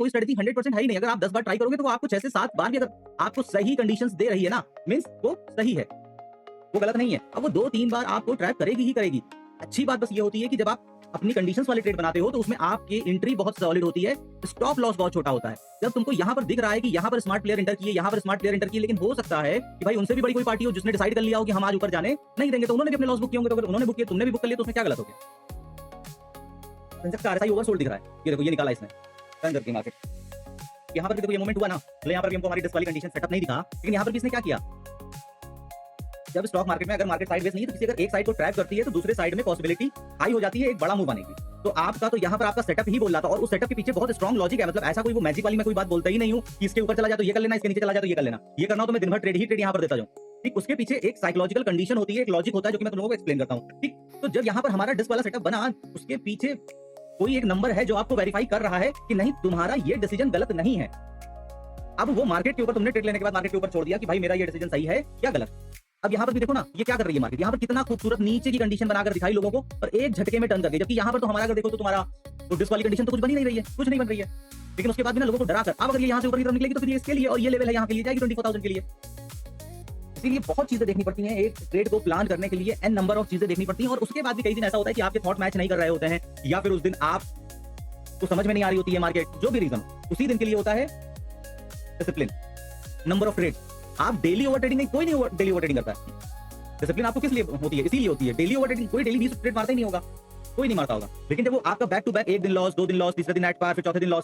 कोई स्ट्रेटजी 100% है ही नहीं। अगर आप 10 बार ट्राई करोगे तो वो आपको 6 से 7 बार भी अगर आपको सही कंडीशंस दे रही है ना, मींस वो सही है, वो गलत नहीं है। अब वो 2-3 बार आपको ट्रैप करेगी ही करेगी। अच्छी बात बस ये होती है कि जब आप अपनी कंडीशंस वाले ट्रेड बनाते हो तो उसमें आपकी एंट्री बहुत सॉलिड होती है, स्टॉप लॉस बहुत छोटा होता है। जब तुमको यहाँ पर दिख रहा है कि यहाँ पर स्मार्ट प्लेयर एंटर किए, यहाँ पर स्मार्ट प्लेयर एंटर किए, लेकिन हो सकता है कि भाई उनसे भी बड़ी कोई पार्टी हो जिसने डिसाइड कर लिया हो कि हम आज ऊपर जाने नहीं देंगे, तो उन्होंने भी अपने लॉस बुक किए होंगे। तो अगर उन्होंने बुक किए, तुमने भी बुक कर लिया, तो उसमें क्या गलत हो गया? RSI ओवरसोल्ड दिख रहा है, ये देखो, ये निकाला इसने टर्न करके मार्केट। यहाँ पर भी देखो ये मोमेंट हुआ ना, मतलब यहाँ पर भी हमको हमारी डिस्क वाली कंडीशन सेटअप नहीं दिखा, लेकिन यहाँ पर भी इसने क्या किया? जब स्टॉक मार्केट में अगर मार्केट साइडवेज नहीं है तो किसी अगर एक साइड को ट्रैप करती है तो दूसरे साइड में पॉसिबिलिटी हाई हो जाती है एक बड़ा मूव आने की। तो आपका तो यहाँ पर आपका सेटअप ही बोल रहा था, और उस सेटअप के पीछे बहुत स्ट्रॉन्ग लॉजिक है। मतलब ऐसा कोई वो मैजिक वाली मैं कोई बात बोलता ही नहीं हूँ कि इसके ऊपर चला जाए तो ये कर लेना, इसके नीचे चला जाए तो ये कर लेना। ये करना हो तो मैं दिन भर ट्रेड ही ट्रेड यहाँ पर देता जाऊँ। ठीक, उसके पीछे एक साइकोलॉजिकल कंडीशन होती है, एक लॉजिक होता है, जो कि मैं तुम लोगों को एक्सप्लेन करता हूँ। ठीक, तो जब यहाँ पर हमारा डिस्क वाला सेटअप बना, उसके पीछे कोई एक नंबर है जो आपको वेरीफाई कर रहा है कि नहीं, तुम्हारा ये डिसीजन गलत नहीं है। अब वो मार्केट के ऊपर तुमने ट्रेड लेने के बाद मार्केट के ऊपर छोड़ दिया कि भाई मेरा ये डिसीजन सही है या गलत। अब यहाँ पर भी देखो ना, ये क्या कर रही है मार्केट, यहाँ पर कितना खूबसूरत नीचे की कंडीशन बनाकर दिखाई लोगों को, और एक झटके में टर्न कर गई। जबकि यहाँ पर तो हमारा अगर देखो तो तुम्हारा तो डिस्क वाली कंडीशन तो कुछ बन ही नहीं रही है, कुछ नहीं बन रही है, लेकिन उसके बाद भी ना लोगों को डरा कर अब अगर ये यहाँ से ऊपर की तरफ निकलेगी तो फिर ये इसके लिए, और ये लेवल है यहाँ के लिए जाएगी 24,000 के लिए। इसीलिए बहुत चीजें देखनी पड़ती हैं एक ट्रेड को प्लान करने के लिए, एन नंबर ऑफ चीजें देखनी पड़ती हैं। और उसके बाद भी कई दिन ऐसा होता है कि आपके थॉट मैच नहीं कर रहे होते हैं, या फिर उस दिन आप तो समझ में नहीं आ रही होती है मार्केट, जो भी रीजन, उसी दिन के लिए होता है डिसिप्लिन, नंबर ऑफ ट्रेड। आप डेली ओवर ट्रेडिंग नहीं, कोई नहीं डेली ओवर ट्रेडिंग करता है। डिसिप्लिन आपको किस लिए होती है? इसीलिए होती है। डेली ओवर ट्रेडिंग कोई डेली 20 ट्रेड मारता ही नहीं होगा, कोई नहीं मारता होगा। लेकिन जब वो आपका बैक टू बैक एक दिन लॉस, 2 दिन लॉस, तीसरे दिन एट पार, फिर चौथे दिन लॉस,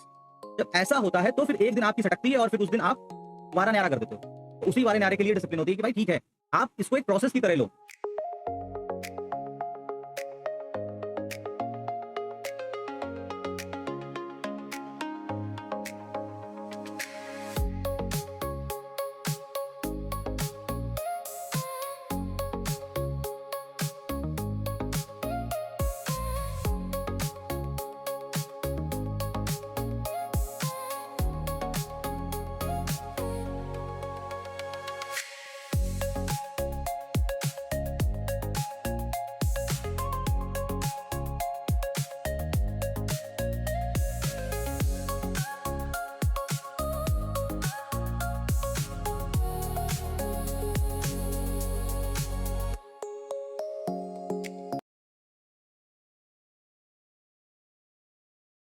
जब ऐसा होता है तो फिर एक दिन आपकी सटकती है और फिर उस दिन आप वारा न्यारा कर देते हो। तो उसी वारे न्यारे के लिए डिसिप्लिन होती है कि भाई ठीक है, आप इसको एक प्रोसेस की तरह लो।